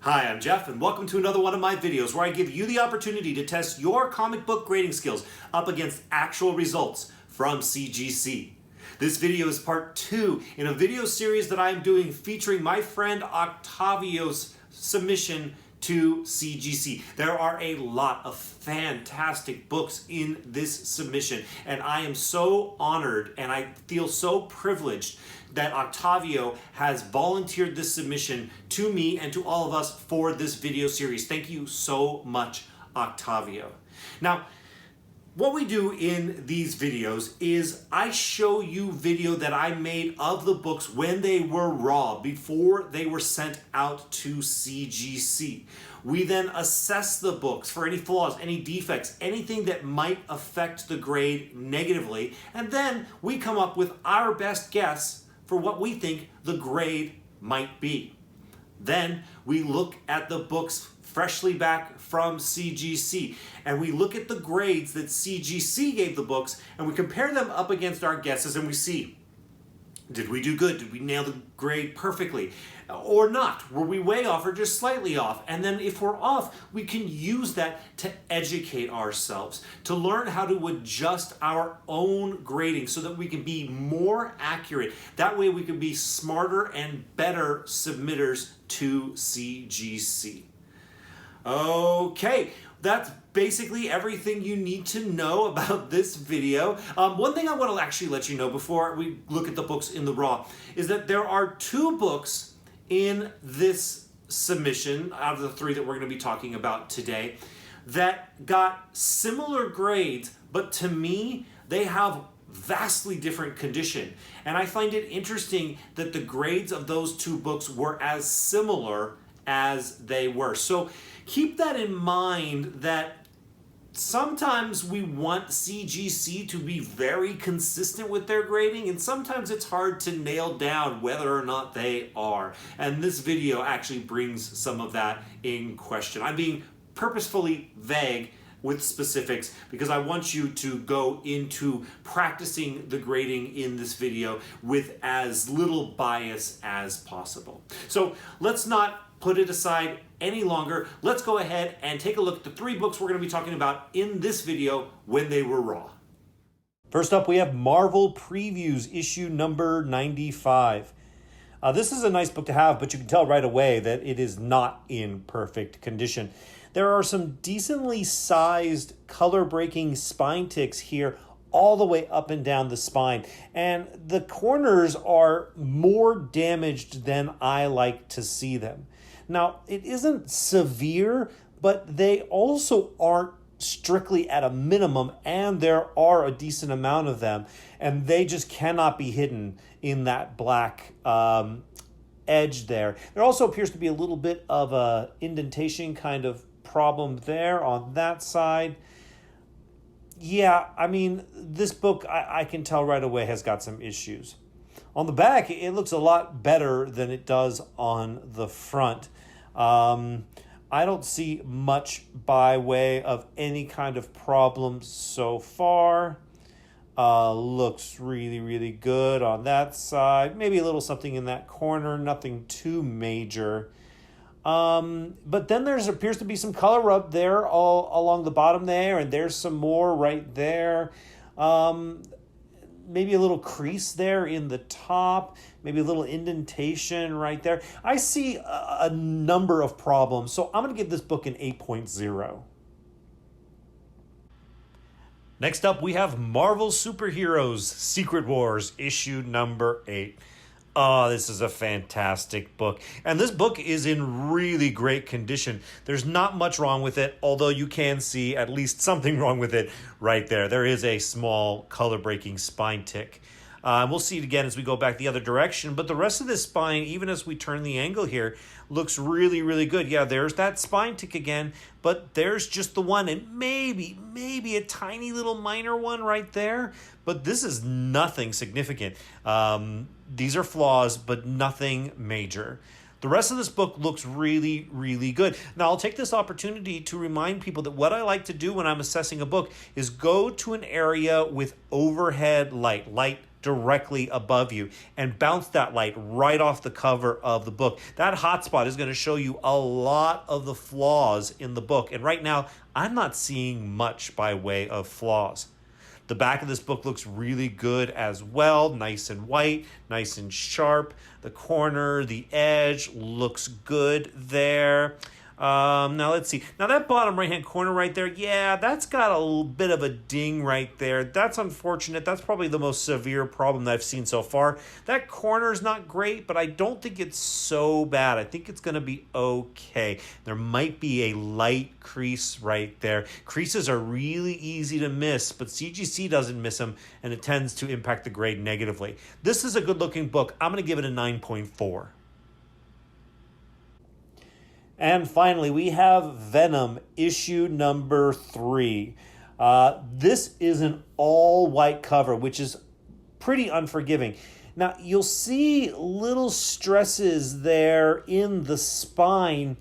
Hi, I'm Jeff, and welcome to another one of my videos where I give you the opportunity to test your comic book grading skills up against actual results from CGC. This video is part 2 in a video series that I'm doing featuring my friend Octavio's submission to CGC. There are a lot of fantastic books in this submission, and I am so honored and I feel so privileged that Octavio has volunteered this submission to me and to all of us for this video series. Thank you so much, Octavio. Now, what we do in these videos is I show you video that I made of the books when they were raw, before they were sent out to CGC. We then assess the books for any flaws, any defects, anything that might affect the grade negatively, and then we come up with our best guess for what we think the grade might be. Then we look at the books freshly back from CGC, and we look at the grades that CGC gave the books, and we compare them up against our guesses, and we see, did we do good? Did we nail the grade perfectly? Or not? Were we way off or just slightly off? And then if we're off, we can use that to educate ourselves, to learn how to adjust our own grading so that we can be more accurate. That way we can be smarter and better submitters to CGC. Okay, that's basically everything you need to know about this video. One thing I want to actually let you know before we look at the books in the raw is that there are 2 books in this submission out of the 3 that we're going to be talking about today that got similar grades, but to me, they have vastly different condition. And I find it interesting that the grades of those 2 books were as similar as they were. So keep that in mind, that sometimes we want CGC to be very consistent with their grading, and sometimes it's hard to nail down whether or not they are. And this video actually brings some of that in question. I'm being purposefully vague with specifics because I want you to go into practicing the grading in this video with as little bias as possible. So let's not put it aside any longer. Let's go ahead and take a look at the 3 books we're going to be talking about in this video when they were raw. First up, we have Marvel Previews, issue number 95. This is a nice book to have, but you can tell right away that it is not in perfect condition. There are some decently sized color-breaking spine ticks here all the way up and down the spine, and the corners are more damaged than I like to see them. Now, it isn't severe, but they also aren't strictly at a minimum, and there are a decent amount of them, and they just cannot be hidden in that black edge there. There also appears to be a little bit of a indentation kind of problem there on that side. Yeah, I mean, this book, I can tell right away, has got some issues. On the back, it looks a lot better than it does on the front. I don't see much by way of any kind of problems so far. Looks really, really good on that side. Maybe a little something in that corner, nothing too major. But then there appears to be some color rub there all along the bottom there, and there's some more right there. Maybe a little crease there in the top, maybe a little indentation right there. I see a number of problems, so I'm going to give this book an 8.0. Next up, we have Marvel Superheroes Secret Wars, issue number 8. Oh, this is a fantastic book. And this book is in really great condition. There's not much wrong with it, although you can see at least something wrong with it right there. There is a small color-breaking spine tick. We'll see it again as we go back the other direction, but the rest of this spine, even as we turn the angle here, looks really, really good. Yeah, there's that spine tick again, but there's just the one, and maybe a tiny little minor one right there, but this is nothing significant. These are flaws, but nothing major. The rest of this book looks really, really good. Now, I'll take this opportunity to remind people that what I like to do when I'm assessing a book is go to an area with overhead light directly above you and bounce that light right off the cover of the book. That hotspot is going to show you a lot of the flaws in the book. And right now, I'm not seeing much by way of flaws. The back of this book looks really good as well. Nice and white, nice and sharp. The corner, the edge looks good there. Now let's see. Now that bottom right-hand corner right there, yeah, that's got a little bit of a ding right there. That's unfortunate. That's probably the most severe problem that I've seen so far. That corner is not great, but I don't think it's so bad. I think it's going to be okay. There might be a light crease right there. Creases are really easy to miss, but CGC doesn't miss them, and it tends to impact the grade negatively. This is a good-looking book. I'm going to give it a 9.4. And finally, we have Venom, issue number 3. This is an all-white cover, which is pretty unforgiving. Now, you'll see little stresses there in the spine.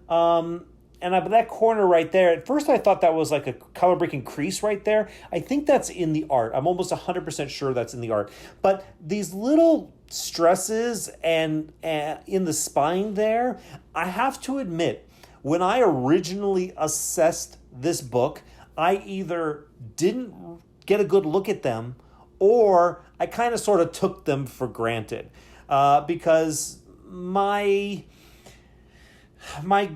That corner right there, at first I thought that was like a color-breaking crease right there. I think that's in the art. I'm almost 100% sure that's in the art. But these little stresses and in the spine there, I have to admit, when I originally assessed this book, I either didn't get a good look at them or I kind of sort of took them for granted because my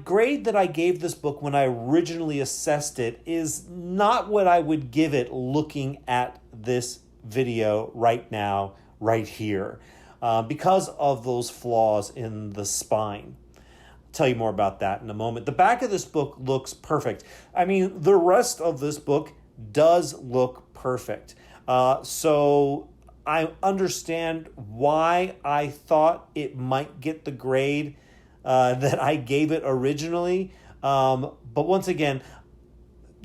grade that I gave this book when I originally assessed it is not what I would give it looking at this video right now, right here, because of those flaws in the spine. I'll tell you more about that in a moment. The back of this book looks perfect. I mean, the rest of this book does look perfect. So I understand why I thought it might get the grade that I gave it originally. But once again,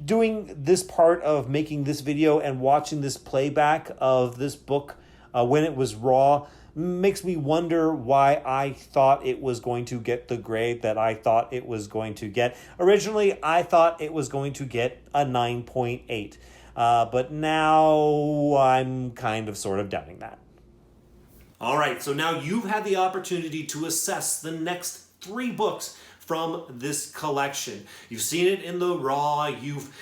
doing this part of making this video and watching this playback of this book when it was raw makes me wonder why I thought it was going to get the grade that I thought it was going to get. Originally, I thought it was going to get a 9.8. But now I'm kind of sort of doubting that. All right, so now you've had the opportunity to assess the next 3 books from this collection. You've seen it in the raw, you've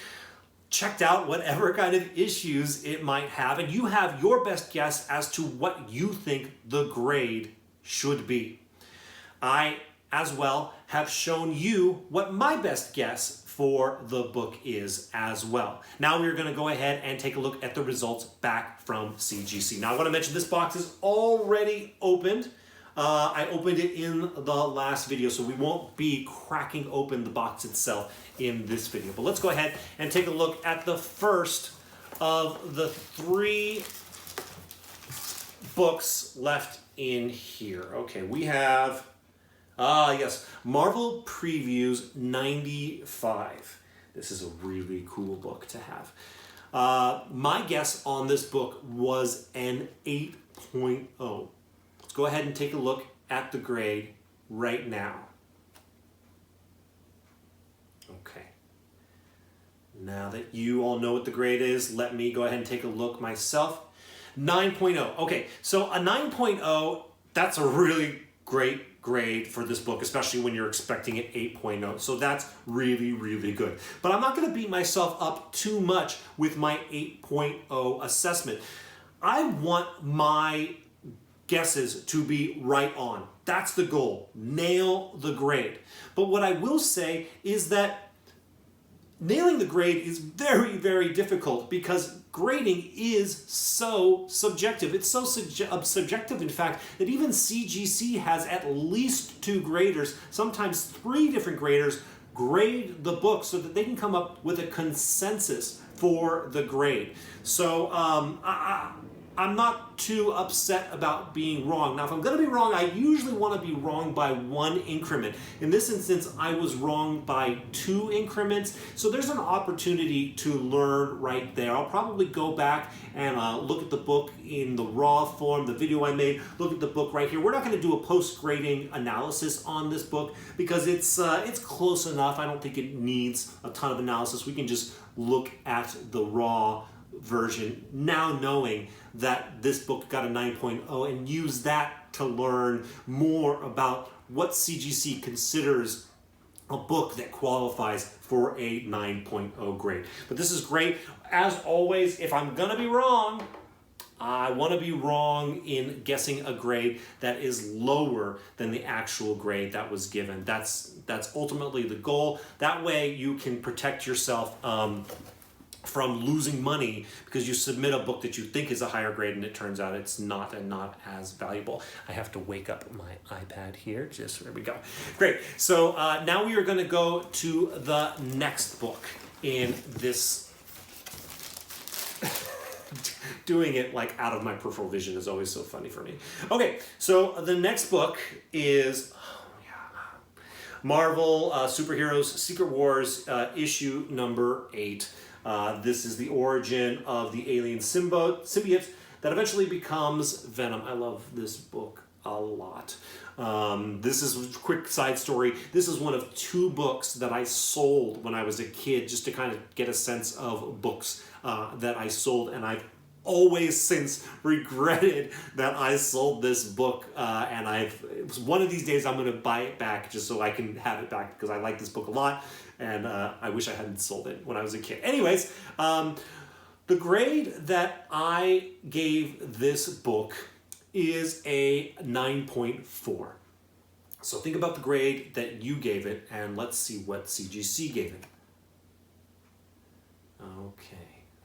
checked out whatever kind of issues it might have, and you have your best guess as to what you think the grade should be. I, as well, have shown you what my best guess for the book is as well. Now we're going to go ahead and take a look at the results back from CGC. Now I want to mention this box is already opened. I opened it in the last video, so we won't be cracking open the box itself in this video. But let's go ahead and take a look at the first of the 3 books left in here. Okay, we have, yes, Marvel Previews 95. This is a really cool book to have. My guess on this book was an 8.0. Go ahead and take a look at the grade right now. Okay. Now that you all know what the grade is, let me go ahead and take a look myself. 9.0. Okay, so a 9.0, that's a really great grade for this book, especially when you're expecting an 8.0. So that's really, really good. But I'm not going to beat myself up too much with my 8.0 assessment. I want my guesses to be right on. That's the goal. Nail the grade. But what I will say is that nailing the grade is very, very difficult because grading is so subjective. It's so subjective, in fact, that even CGC has at least 2 graders, sometimes 3 different graders, grade the book so that they can come up with a consensus for the grade. So I'm not too upset about being wrong. Now, if I'm going to be wrong, I usually want to be wrong by 1 increment. In this instance, I was wrong by 2 increments. So there's an opportunity to learn right there. I'll probably go back and look at the book in the raw form, the video I made, look at the book right here. We're not going to do a post-grading analysis on this book because it's close enough. I don't think it needs a ton of analysis. We can just look at the raw version, now knowing that this book got a 9.0, and use that to learn more about what CGC considers a book that qualifies for a 9.0 grade. But this is great. As always, if I'm gonna be wrong, I want to be wrong in guessing a grade that is lower than the actual grade that was given. That's ultimately the goal. That way you can protect yourself from losing money because you submit a book that you think is a higher grade and it turns out it's not, and not as valuable. I have to wake up my iPad here. Just there we go. Great. So now we are going to go to the next book in this. Doing it like out of my peripheral vision is always so funny for me. Okay, so the next book is Marvel Superheroes Secret Wars issue number 8. This is the origin of the alien symbiote that eventually becomes Venom. I love this book a lot. This is a quick side story. This is one of 2 books that I sold when I was a kid, just to kind of get a sense of books that I sold, and I've always since regretted that I sold this book, and one of these days I'm going to buy it back just so I can have it back, because I like this book a lot, and I wish I hadn't sold it when I was a kid. Anyways, the grade that I gave this book is a 9.4. So think about the grade that you gave it, and let's see what CGC gave it. Okay.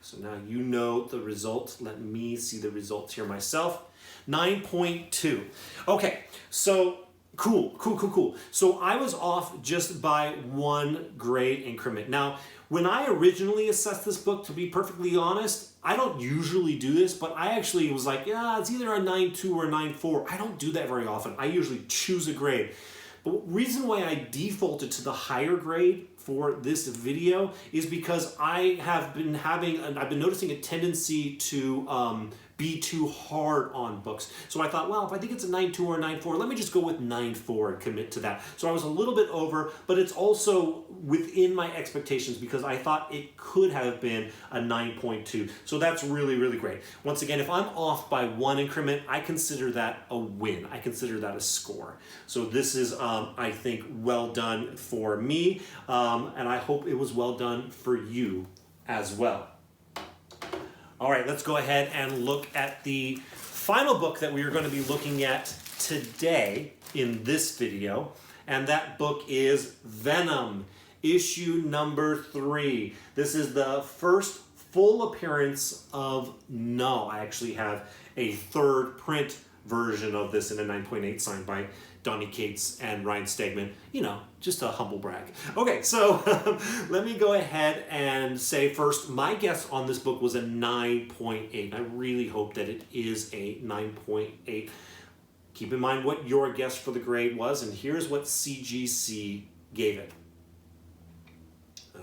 So now you know the results. Let me see the results here myself. 9.2. Okay, so cool. So I was off just by 1 grade increment. Now, when I originally assessed this book, to be perfectly honest, I don't usually do this, but I actually was like, yeah, it's either a 9.2 or a 9.4. I don't do that very often. I usually choose a grade. But the reason why I defaulted to the higher grade for this video is because I've been noticing a tendency to be too hard on books. So I thought, well, if I think it's a 9.2 or a 9.4, let me just go with 9.4 and commit to that. So I was a little bit over, but it's also within my expectations because I thought it could have been a 9.2. So that's really, really great. Once again, if I'm off by 1 increment, I consider that a win. I consider that a score. So this is, I think, well done for me, and I hope it was well done for you as well. All right, let's go ahead and look at the final book that we are going to be looking at today in this video, and that book is Venom, issue number 3. This is the first full appearance of Null. I actually have a 3rd print version of this in a 9.8 signed by Donny Cates and Ryan Stegman. You know, just a humble brag. Okay, so let me go ahead and say first, my guess on this book was a 9.8. I really hope that it is a 9.8. Keep in mind what your guess for the grade was, and here's what CGC gave it.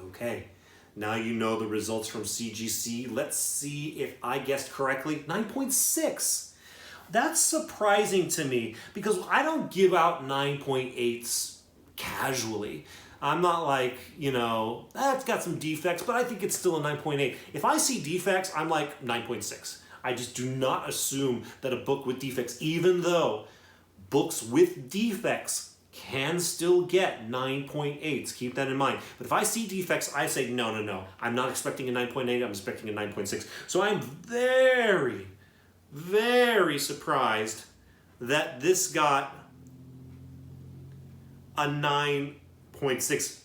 Okay, now you know the results from CGC. Let's see if I guessed correctly. 9.6. That's surprising to me because I don't give out 9.8s casually. I'm not like, you know, it's got some defects, but I think it's still a 9.8. If I see defects, I'm like 9.6. I just do not assume that a book with defects, even though books with defects can still get 9.8s. Keep that in mind. But if I see defects, I say, no. I'm not expecting a 9.8. I'm expecting a 9.6. So I'm very, very surprised that this got a 9.6.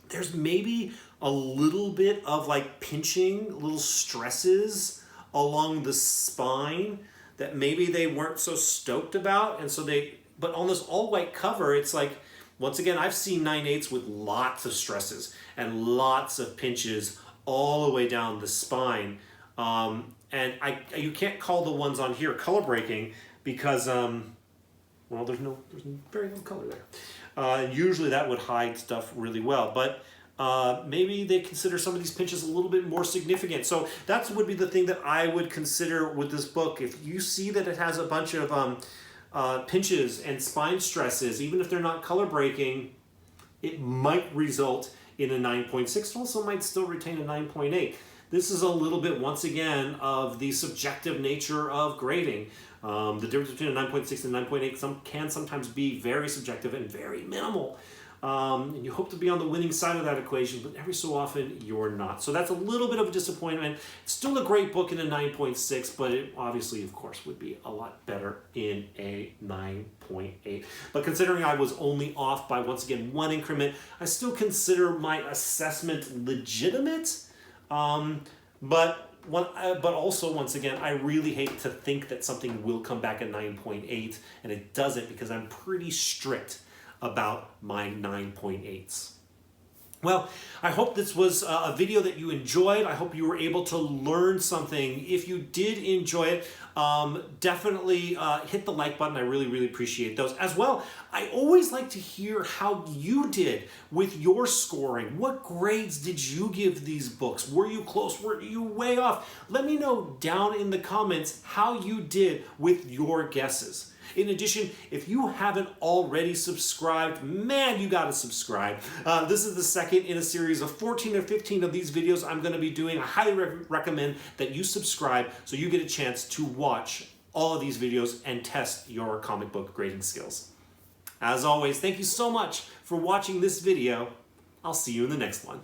There's maybe a little bit of like pinching, little stresses along the spine that maybe they weren't so stoked about, and so but on this all white cover, it's like, once again, I've seen 9.8s with lots of stresses and lots of pinches all the way down the spine. And you can't call the ones on here color breaking because, well, there's very little color there. Usually that would hide stuff really well, but maybe they consider some of these pinches a little bit more significant. So that would be the thing that I would consider with this book. If you see that it has a bunch of pinches and spine stresses, even if they're not color breaking, it might result in a 9.6. It also might still retain a 9.8. this is a little bit, once again, of the subjective nature of grading. The difference between a 9.6 and 9.8 can sometimes be very subjective and very minimal. And you hope to be on the winning side of that equation, but every so often you're not. So that's a little bit of a disappointment. It's still a great book in a 9.6, but it obviously, of course, would be a lot better in a 9.8. But considering I was only off by, once again, one increment, I still consider my assessment legitimate. But also, once again, I really hate to think that something will come back at 9.8, and it doesn't, because I'm pretty strict about my 9.8s. Well, I hope this was a video that you enjoyed. I hope you were able to learn something. If you did enjoy it, definitely hit the like button. I really, really appreciate those. As well, I always like to hear how you did with your scoring. What grades did you give these books? Were you close? Were you way off? Let me know down in the comments how you did with your guesses. In addition, if you haven't already subscribed, man, you gotta subscribe. This is the second in a series of 14 or 15 of these videos I'm gonna be doing. I highly recommend that you subscribe so you get a chance to watch all of these videos and test your comic book grading skills. As always, thank you so much for watching this video. I'll see you in the next one.